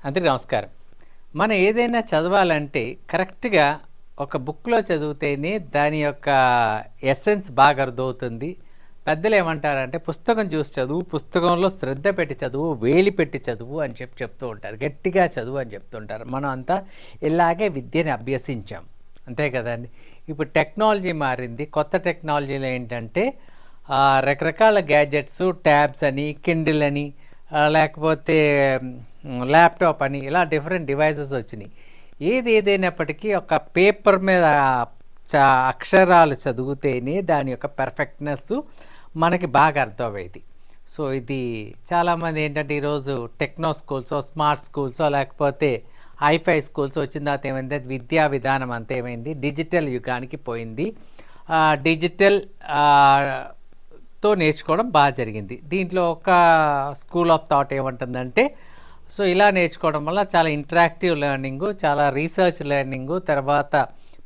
అందరికీ నమస్కారం. మనం ఏదైనా చదవాలంటే కరెక్ట్‌గా ఒక బుక్‌లో చదివితేనే దాని యొక్క ఎసెన్స్ బాగా అర్థమవుతుంది. పెద్దలేమంటారంటే పుస్తకం చూసి చదువు, పుస్తకంలో శ్రద్ధ పెట్టి చదువు, వేలి పెట్టి చదువు అని చెప్తూ ఉంటారు. గట్టిగా చదువు అని చెప్తుంటారు. మనం అంతా ఇలాగే విద్యని అభ్యసించాం. అంతే కదండీ! ఇప్పుడు టెక్నాలజీ మారింది. కొత్త టెక్నాలజీలో ఏంటంటే రకరకాల గ్యాడ్జెట్స్, ట్యాబ్స్ అని, కిండిల్ అని లేకపోతే ల్యాప్టాప్ అని ఇలా డిఫరెంట్ డివైసెస్ వచ్చినాయి. ఏదైనప్పటికీ ఒక పేపర్ మీద అక్షరాలు చదివితేనే దాని యొక్క పర్ఫెక్ట్నెస్ మనకి బాగా అర్థమయ్యేది. సో ఇది చాలామంది ఏంటంటే ఈరోజు టెక్నో స్కూల్సో, స్మార్ట్ స్కూల్సో లేకపోతే హైఫై స్కూల్స్ వచ్చిన తర్వాత ఏమైంది, విద్యా విధానం అంతా ఏమైంది, డిజిటల్ యుగానికి పోయింది. డిజిటల్ తో నేర్చుకోవడం బాగా జరిగింది. దీంట్లో ఒక స్కూల్ ఆఫ్ థాట్ ఏమంటుందంటే, సో ఇలా నేర్చుకోవడం వల్ల చాలా ఇంటరాక్టివ్ లెర్నింగు, చాలా రీసెర్చ్ లెర్నింగు, తర్వాత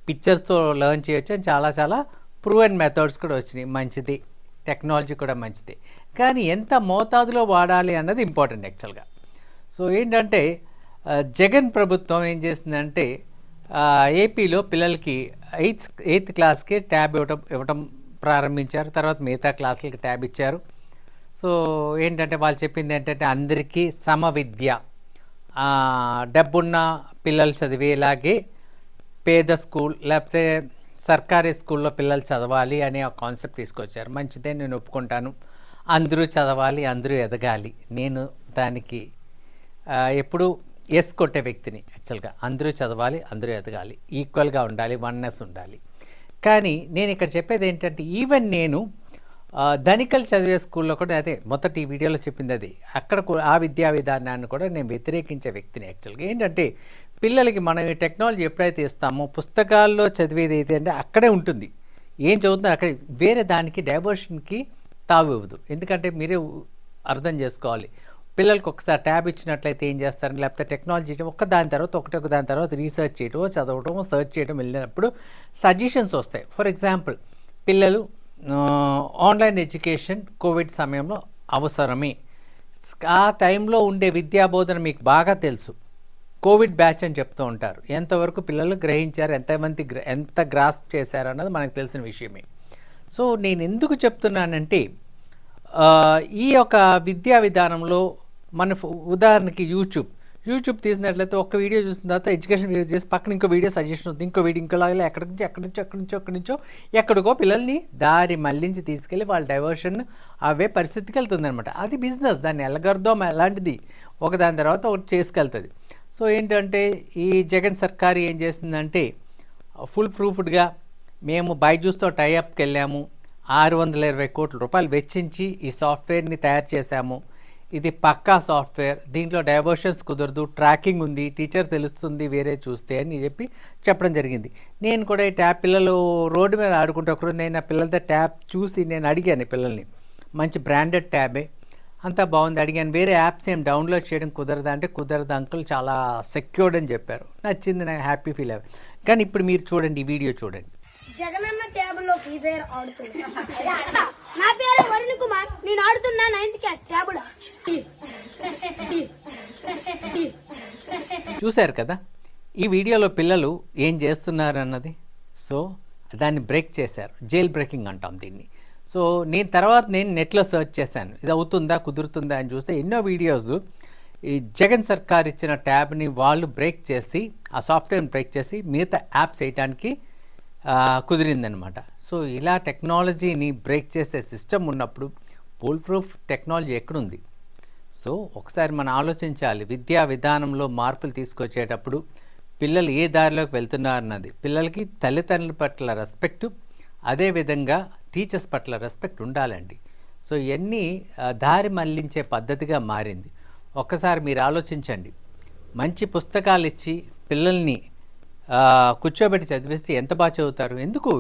పిక్చర్స్తో లెర్న్ చేయొచ్చు అని చాలా ప్రూవెన్ మెథడ్స్ కూడా వచ్చినాయి. మంచిది, టెక్నాలజీ కూడా మంచిది. కానీ ఎంత మోతాదులో వాడాలి అన్నది ఇంపార్టెంట్ యాక్చువల్గా. సో ఏంటంటే జగన్ ప్రభుత్వం ఏం చేసిందంటే ఏపీలో పిల్లలకి ఎయిత్ క్లాస్కి ట్యాబ్ ఇవ్వటం ప్రారంభించారు. తర్వాత మిగతా క్లాసులకి ట్యాబ్ ఇచ్చారు. సో ఏంటంటే వాళ్ళు చెప్పింది ఏంటంటే అందరికీ సమ విద్య, డబ్బున్న పిల్లలు చదివేలాగే పేద స్కూల్ లేకపోతే సర్కారీ స్కూల్లో పిల్లలు చదవాలి అనే ఒక కాన్సెప్ట్ తీసుకొచ్చారు. మంచిదే, నేను ఒప్పుకుంటాను. అందరూ చదవాలి, అందరూ ఎదగాలి. నేను దానికి ఎప్పుడు ఎస్ కొట్టే వ్యక్తిని. యాక్చువల్గా అందరూ చదవాలి, అందరూ ఎదగాలి, ఈక్వల్గా ఉండాలి, వన్నెస్ ఉండాలి. కానీ నేను ఇక్కడ చెప్పేది ఏంటంటే ఈవెన్ నేను ధనికలు చదివే స్కూల్లో కూడా అదే మొదటి ఈ వీడియోలో చెప్పింది అది. అక్కడ ఆ విద్యా విధానాన్ని కూడా నేను వ్యతిరేకించే వ్యక్తిని. యాక్చువల్గా ఏంటంటే పిల్లలకి మనం ఈ టెక్నాలజీ ఎప్పుడైతే ఇస్తామో పుస్తకాల్లో చదివేది అయితే అంటే అక్కడే ఉంటుంది. ఏం చదువుతుందో అక్కడ, వేరే దానికి డైవర్షన్కి తావు ఇవ్వదు. ఎందుకంటే మీరే అర్థం చేసుకోవాలి. పిల్లలకి ఒకసారి ట్యాబ్ ఇచ్చినట్లయితే ఏం చేస్తారని, లేకపోతే టెక్నాలజీ దాని తర్వాత ఒక దాని తర్వాత రీసెర్చ్ చేయటమో, చదవటమో, సర్చ్ చేయడం వెళ్ళినప్పుడు సజెషన్స్ వస్తాయి. ఫర్ ఎగ్జాంపుల్ పిల్లలు ఆన్లైన్ ఎడ్యుకేషన్ కోవిడ్ సమయంలో అవసరమే. ఆ టైంలో ఉండే విద్యాబోధన మీకు బాగా తెలుసు. కోవిడ్ బ్యాచ్ అని చెప్తూ ఉంటారు. ఎంతవరకు పిల్లలు గ్రహించారు, ఎంత గ్రాస్ప్ చేశారు అన్నది మనకు తెలిసిన విషయమే. సో నేను ఎందుకు చెప్తున్నానంటే ఈ యొక్క విద్యా విధానంలో మన ఉదాహరణకి యూట్యూబ్ తీసినట్లయితే ఒక వీడియో చూసిన తర్వాత ఎడ్యుకేషన్ వీడియో చేసి పక్కన ఇంకో వీడియో సజెషన్ ఉంది, ఇంకో వీడియో ఇంకోలాగా ఎక్కడి నుంచో ఎక్కడికో పిల్లల్ని దారి మళ్ళించి తీసుకెళ్ళి వాళ్ళ డైవర్షన్ అవే పరిస్థితికి వెళ్తుంది అనమాట. అది బిజినెస్, దాన్ని ఎల్లగర్దం అలాంటిది ఒకదాని తర్వాత ఒకటి చేసుకెళ్తుంది. సో ఏంటంటే ఈ జగన్ సర్కారు ఏం చేసిందంటే ఫుల్ ప్రూఫ్డ్గా మేము బైజూస్తో టైఅప్కి వెళ్ళాము, 620 కోట్ల రూపాయలు వెచ్చించి ఈ సాఫ్ట్వేర్ని తయారు చేశాము. ఇది పక్కా సాఫ్ట్వేర్, దీంట్లో డైవర్షన్స్ కుదరదు, ట్రాకింగ్ ఉంది, టీచర్ తెలుస్తుంది వేరే చూస్తే అని చెప్పడం జరిగింది. నేను కూడా ఈ ట్యాబ్ పిల్లలు రోడ్డు మీద ఆడుకుంటే ఒకరోజు నేను పిల్లలతో ట్యాబ్ చూసి నేను అడిగాను పిల్లల్ని, మంచి బ్రాండెడ్ ట్యాబే, అంతా బాగుంది. అడిగాను వేరే యాప్స్ ఏం డౌన్లోడ్ చేయడం కుదరదా అంటే కుదరదు అంకుల్, చాలా సెక్యూర్డ్ అని చెప్పారు. నచ్చింది, నాకు హ్యాపీ ఫీల్ అయ్యాను. కానీ ఇప్పుడు మీరు చూడండి, ఈ వీడియో చూడండి. జగనన్న ట్యాబ్లో ఫ్రీ ఫైర్ ఆడుతున్నా. నా పేరు వరుణ్ కుమార్, నేను ఆడుతున్నా 9th క్లాస్ ట్యాబ్లో. చూశారు కదా ఈ వీడియోలో పిల్లలు ఏం చేస్తున్నారు అన్నది. సో దాన్ని బ్రేక్ చేశారు, జైల్ బ్రేకింగ్ అంటాం దీన్ని. సో నేను నెట్లో సెర్చ్ చేశాను, ఇది అవుతుందా కుదురుతుందా అని చూస్తే ఎన్నో వీడియోస్ ఈ జగన్ సర్కార్ ఇచ్చిన ట్యాబ్ని వాళ్ళు బ్రేక్ చేసి, ఆ సాఫ్ట్వేర్ని బ్రేక్ చేసి మిగతా యాప్స్ వేయడానికి కుదిరిందనమాట. సో ఇలా టెక్నాలజీని బ్రేక్ చేసే సిస్టమ్ ఉన్నప్పుడు ఫుల్ ప్రూఫ్ టెక్నాలజీ ఎక్కడుంది? సో ఒకసారి మనం ఆలోచించాలి. విద్యా విధానంలో మార్పులు తీసుకొచ్చేటప్పుడు పిల్లలు ఏ దారిలోకి వెళ్తున్నారన్నది, పిల్లలకి తల్లిదండ్రుల పట్ల రెస్పెక్టు, అదేవిధంగా టీచర్స్ పట్ల రెస్పెక్ట్ ఉండాలండి. సో ఇవన్నీ దారి మళ్లించే పద్ధతిగా మారింది. ఒక్కసారి మీరు ఆలోచించండి. మంచి పుస్తకాలు ఇచ్చి పిల్లల్ని కూర్చోబెట్టి చదివిస్తే ఎంత బాగా చదువుతారు. ఎందుకు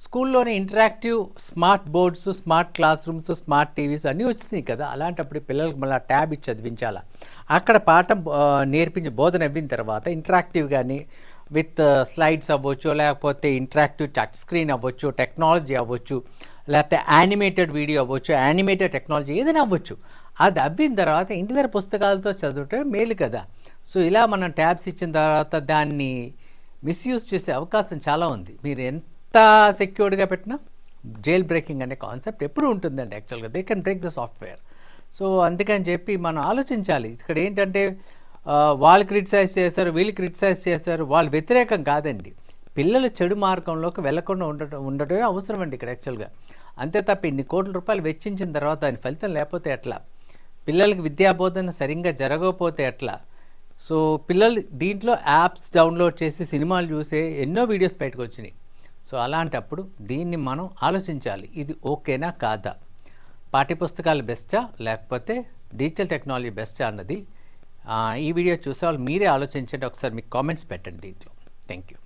స్కూల్లోనే interactive smart boards, smart class rooms, smart TVs అన్నీ వచ్చినాయి కదా. అలాంటప్పుడు పిల్లలకు మళ్ళీ ట్యాబ్ ఇచ్చి చదివించాలా. అక్కడ పాఠం నేర్పించి బోధన అవ్విన తర్వాత ఇంటరాక్టివ్గానే విత్ స్లైడ్స్ అవ్వచ్చు, లేకపోతే ఇంటరాక్టివ్ టచ్ స్క్రీన్ అవ్వచ్చు, టెక్నాలజీ అవ్వచ్చు, లేకపోతే యానిమేటెడ్ వీడియో అవ్వచ్చు, యానిమేటెడ్ టెక్నాలజీ ఏదైనా అవ్వచ్చు. అది అవ్విన తర్వాత ఇంటి దగ్గర పుస్తకాలతో చదవటం మేలు కదా. సో ఇలా మనం ట్యాబ్స్ ఇచ్చిన తర్వాత దాన్ని మిస్యూజ్ చేసే అవకాశం చాలా ఉంది. మీరు ఎంత సెక్యూర్డ్గా పెట్టినా జైల్ బ్రేకింగ్ అనే కాన్సెప్ట్ ఎప్పుడు ఉంటుందండి. యాక్చువల్గా they can break the software. So అందుకని చెప్పి మనం ఆలోచించాలి. ఇక్కడ ఏంటంటే వాళ్ళు క్రిటిసైజ్ చేశారు, వీళ్ళు క్రిటిసైజ్ చేశారు, వాళ్ళు వ్యతిరేకం కాదండి. పిల్లలు చెడు మార్గంలోకి వెళ్లకుండా ఉండటమే అవసరం అండి ఇక్కడ యాక్చువల్గా. అంతే తప్ప ఇన్ని కోట్ల రూపాయలు వెచ్చించిన తర్వాత దాని ఫలితం లేకపోతే ఎట్లా? పిల్లలకి విద్యాబోధన సరిగ్గా జరగకపోతే ఎట్లా? సో పిల్లలు దీంట్లో యాప్స్ డౌన్లోడ్ చేసి సినిమాలు చూసే ఎన్నో వీడియోస్ బయటకు వచ్చినాయి. సో అలాంటప్పుడు దీన్ని మనం ఆలోచించాలి, ఇది ఓకేనా కాదా? పాఠ్యపుస్తకాలు బెస్టా లేకపోతే డిజిటల్ టెక్నాలజీ బెస్టా అన్నది ఈ వీడియో చూసే వాళ్ళు మీరే ఆలోచించండి. ఒకసారి మీకు కామెంట్స్ పెట్టండి దీంట్లో. Thank you.